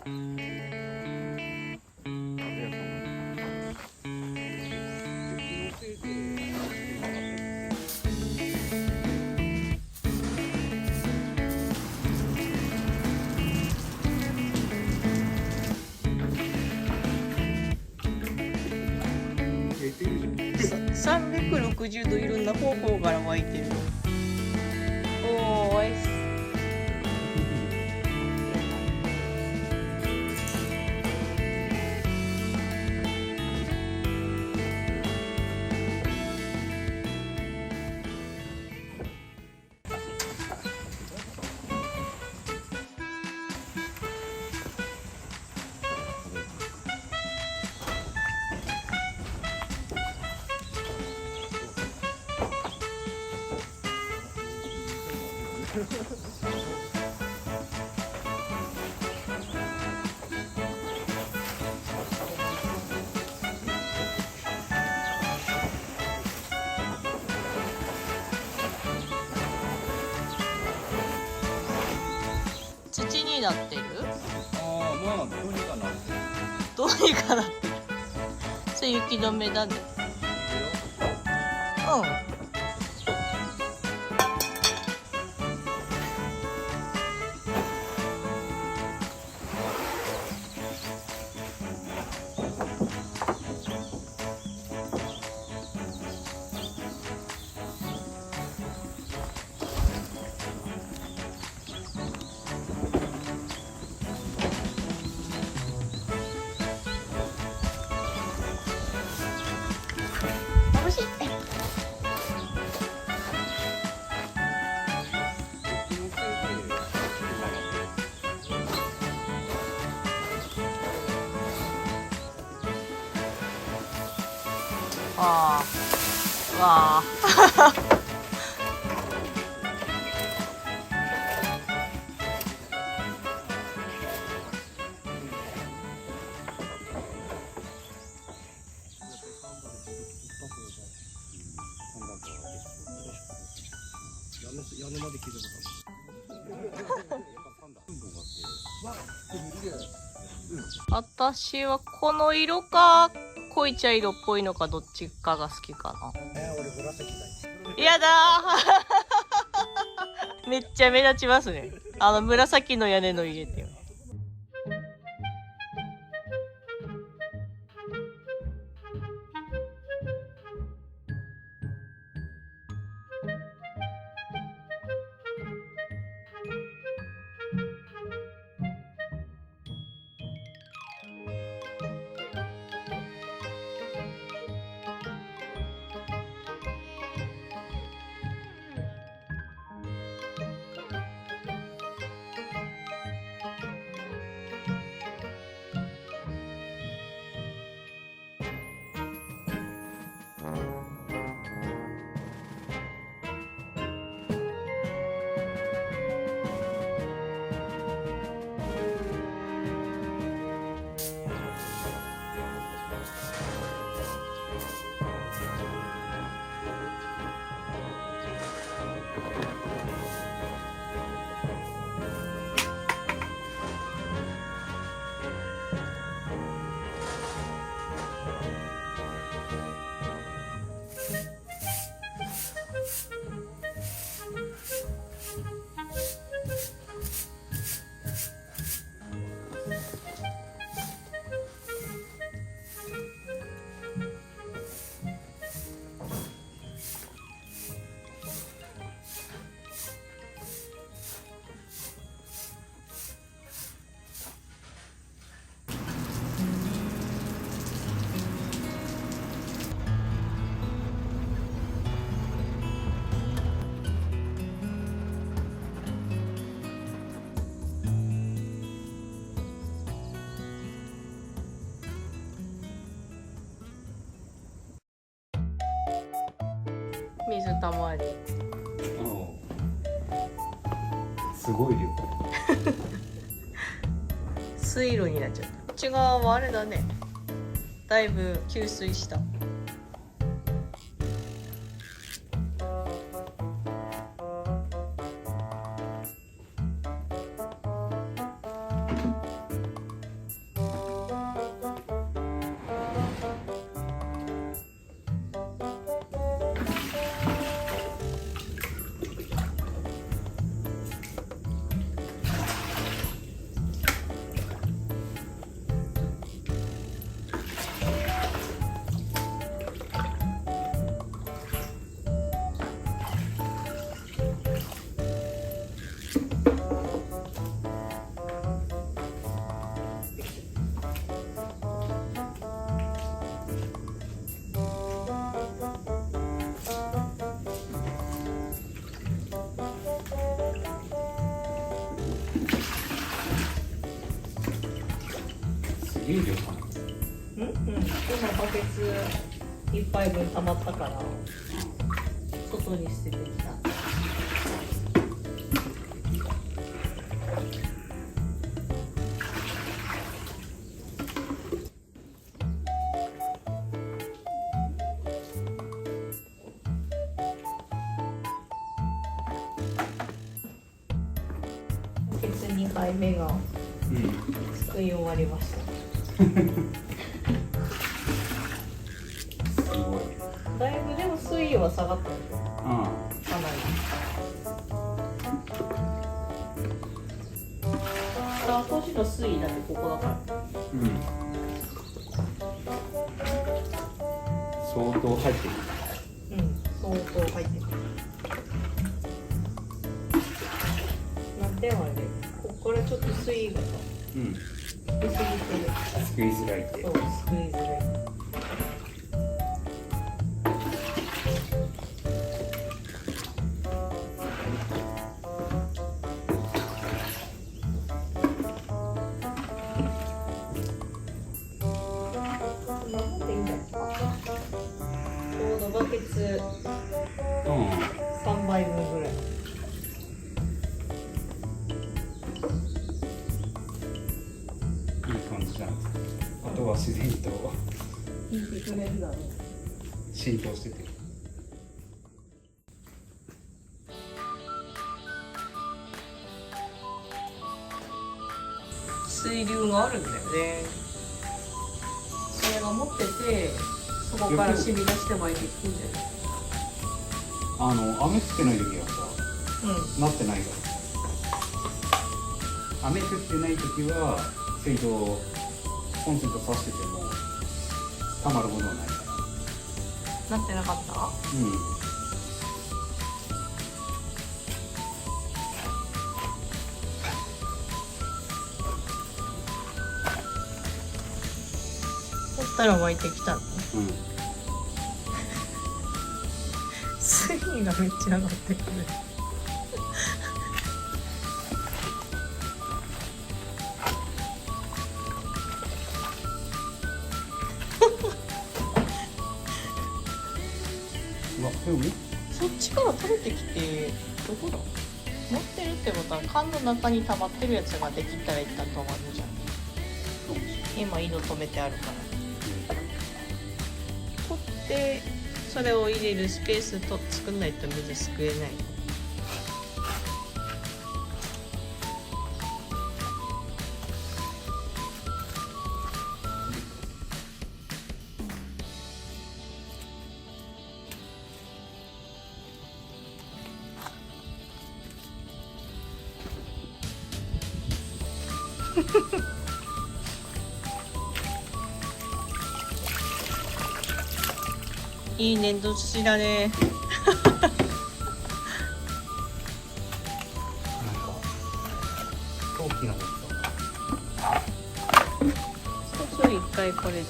360度いろんな方向から湧いてる。おーい。土になってる？ああ、まあ、どうにかなってる。どうにかなってる。それ雪止めだね。うん。楽しい。ああ、わあ。屋根まで聞いたことある。私はこの色か濃い茶色っぽいのかどっちかが好きかな。俺紫だよ。やだーめっちゃ目立ちますね。紫の屋根の家っていう。水たまり。すごい量。水路になっちゃった。こっち側はあれだね。だいぶ給水した。いい量かな。今バケツ1杯分溜まったから外に捨ててきた。バケツ2杯目がすくい終わりました。すごい。だいぶでも水位は下がったよ。あかなり。スタート時の水位だってここだから。相当入ってる。相当入ってくる。なんてはね、ここからちょっと水位がさ、出過ぎてる。すくいづらいって。そう、すくいづらい。ちょうどバケツ3杯分ぐらい。いい感じじゃん。あとは自然と浸透しててる。水流があるんだよね。それが持ってて、そこから染み出して湧いてくるんじゃない。雨降ってない時はさ、なってないから。雨降ってない時は水道コンセント挿しててもたまるものはないから。なってなかった？そしたら湧いてきたの。水位がめっちゃ上がってくる。そっちから垂れてきてどこだ？持ってるってことは缶の中に溜まってるやつができたら一旦止まるじゃん。今井戸止めてあるから。取ってそれを入れるスペースと作んないと水すくえない。いい粘土土だね。大きなものそう一回これで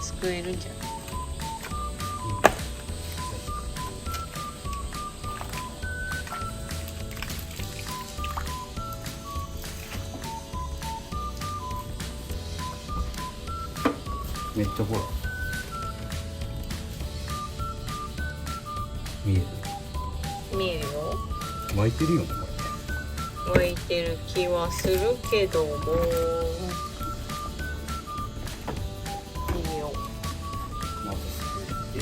すくえるんじゃない？めっちゃほら見える。見えるよ。湧いてるよねこ湧いてる気はするけども、微妙。れ。まずすくって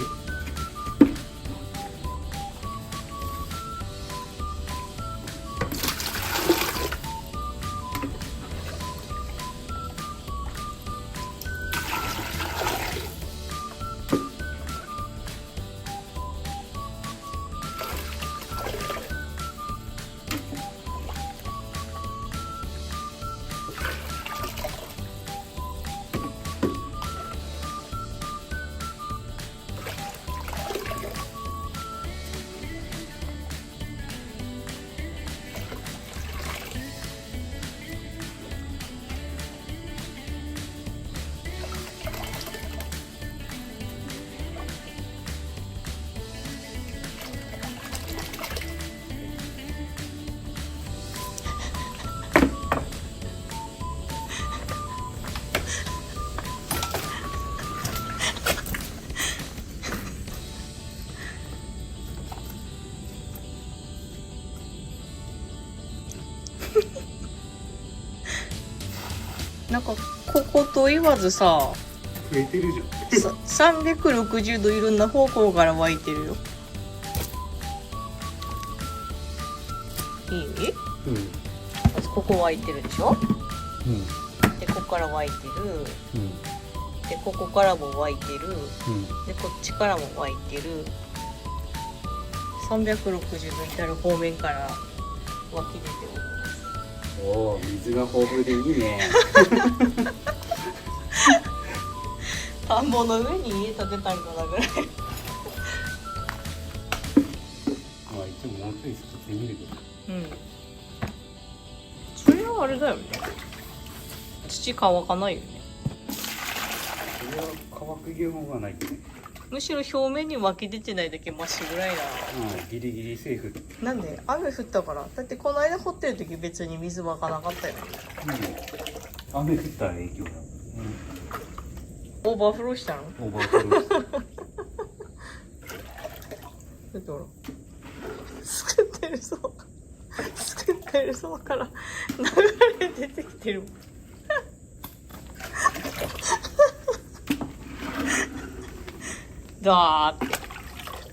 なんかここと言わずさ、増えてるじゃん。 360度いろんな方向から湧いてるよ。いい？うんまずここ湧いてるでしょ。うんでここから湧いてる。うんでここからも湧いてる。うんでこっちからも湧いてる。360度至る方面から湧き出ております。おお、水が豊富でいいね。田んぼの上に家建てたんかなぐらい。まあ一応もうちょい作ってみるけど。うん。それはあれだよね。土乾かないよね。それは乾く技法がないとね。むしろ表面に湧き出てないだけマシぐらいな。ギリギリセーフ。なんで雨降ったから。だってこの間掘ってる時別に水湧かなかったよね。雨降った影響だ。オーバーフローしたの？オーバーフローした。だってほら、作ってる層から流れ出てきてるもん。だーっ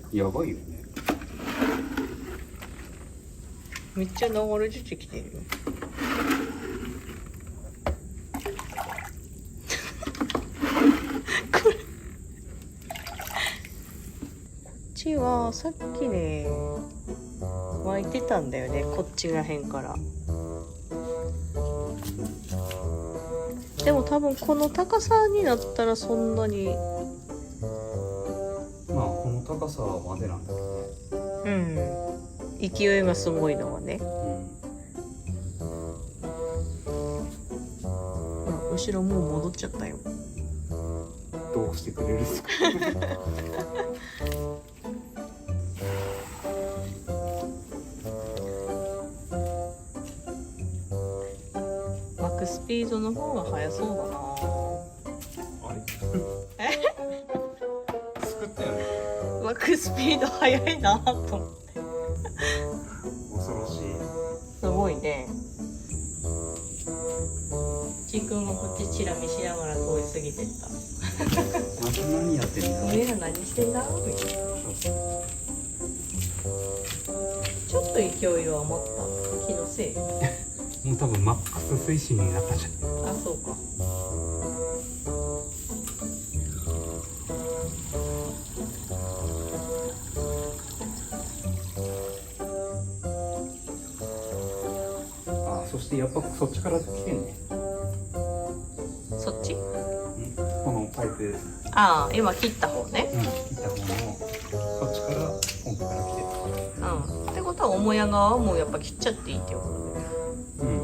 てやばいよね。めっちゃ流れ出てきてるよ。これこっちはさっきね湧いてたんだよね、こっちらへんから。でも多分この高さになったらそんなに、まあこの高さまでなんだけどね。勢いがすごいのはね。後ろもう戻っちゃったよ。どうしてくれるんですか。巻くスピードの方が速そうだな。あれ作ったよね。巻くスピード速いなと思って。恐ろしい。すごいね。ちーくんがこっちチラ見しながら通り過ぎてった。何やってんだ。俺ら何してんだみたいな。ちょっと勢い弱まった気のせい。もう多分マックス推進になったじゃん。あ、そうか。そしてやっぱそっちから来てんね。そっち？このパイプ。ああ、今切った方ね。切った方のそっちからポンプから来てる。ってことは母屋側はもうやっぱ切っちゃっていいってことね。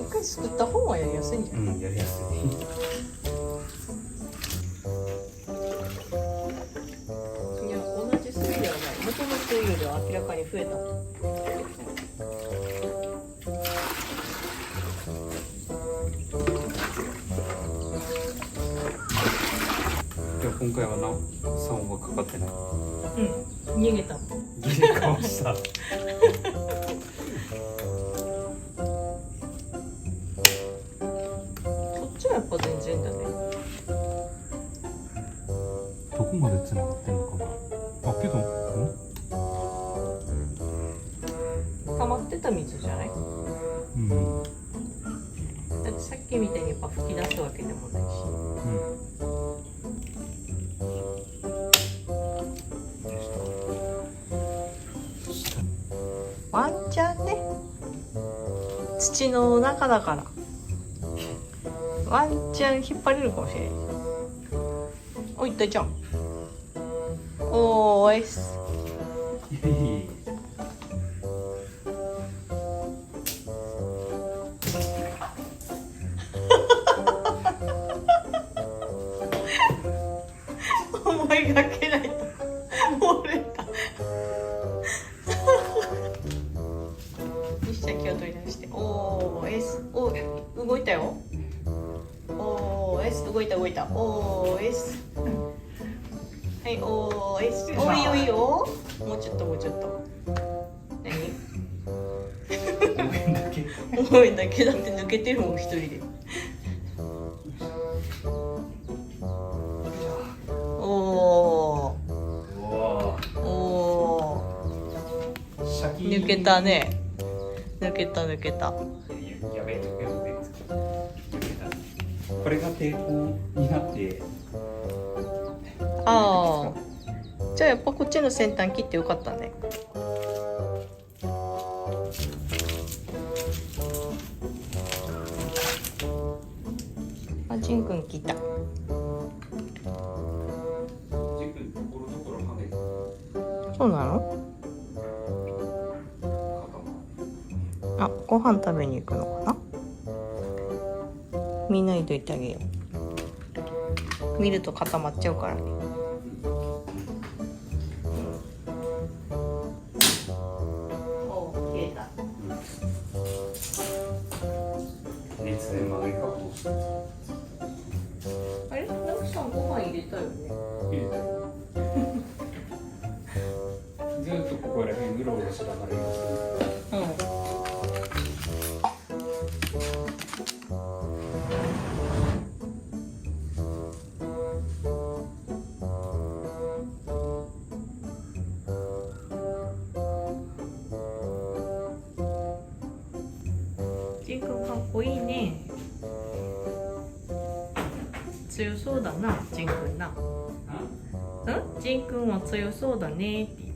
一回作った方がやりやすいんじゃない？やりやすい。いや、同じ数ではない。元の数よりは明らかに増えた。今回はな、3はかかってない。逃げた。ギリかわした。そっちはやっぱ全然だね。どこまで繋がってんのかな。あ、けど、溜まってた水じゃない？だってさっきみたいにやっぱ吹き出すわけでもないし。ワンチャンね、土の中だからワンチャン引っ張れるかもしれない。お、いったじゃん。おーいっす。思いがけないと折れた。西ちゃん気を取り出して。おー S。 お、動いたよ。おー S。 動いた動いた。おー S。 はい、おー S。 お、いいよいいよ。もうちょっともうちょっと。何？重いんだけど、だって抜けてるもん一人で。おおおお、シャキーン抜けたね。抜けた抜けた。やべえ、抜けた。これが抵抗になって。ああ、じゃあやっぱこっちの先端切ってよかったね。あ、ジンくん切った。ジン君ところどころはめてそうなの？あ、ご飯食べに行くのかな。みんなにどいてあげよう。見ると固まっちゃうからね。お、消えた。熱で曲げ加工してあれ、ナクさんご飯入れたよね。入れたよ。ずっとここら辺うろうろしてたからうん。ジンくんかっこいいね。強そうだな、ジンくんな。ジンくんは強そうだねって言っ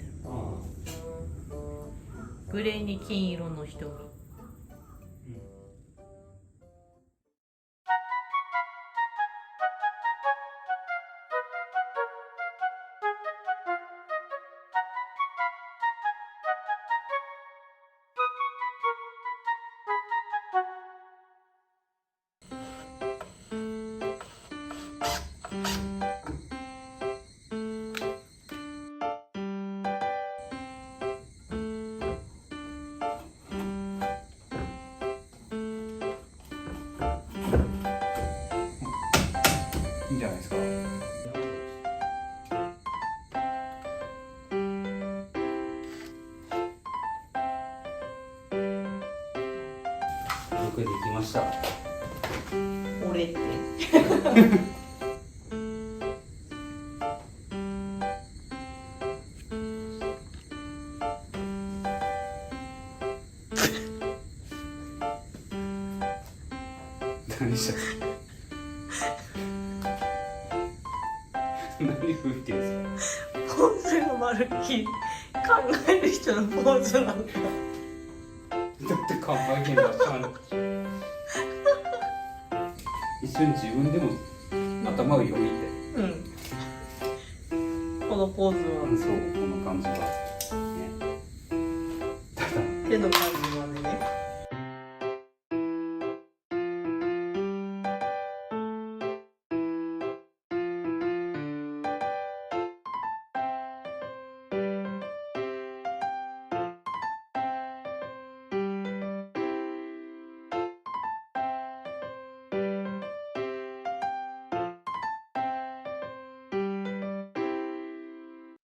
た。グレーに金色の瞳。いいんじゃないですか。よくできました。俺って。何した何吹いてるんですか。ポーズがまるっきり考える人のポーズなんだ。だって考えてんだしゃん。一緒に自分でも頭をよぎって。うん。このポーズは。そう、この感じは。ね。ただ。手の感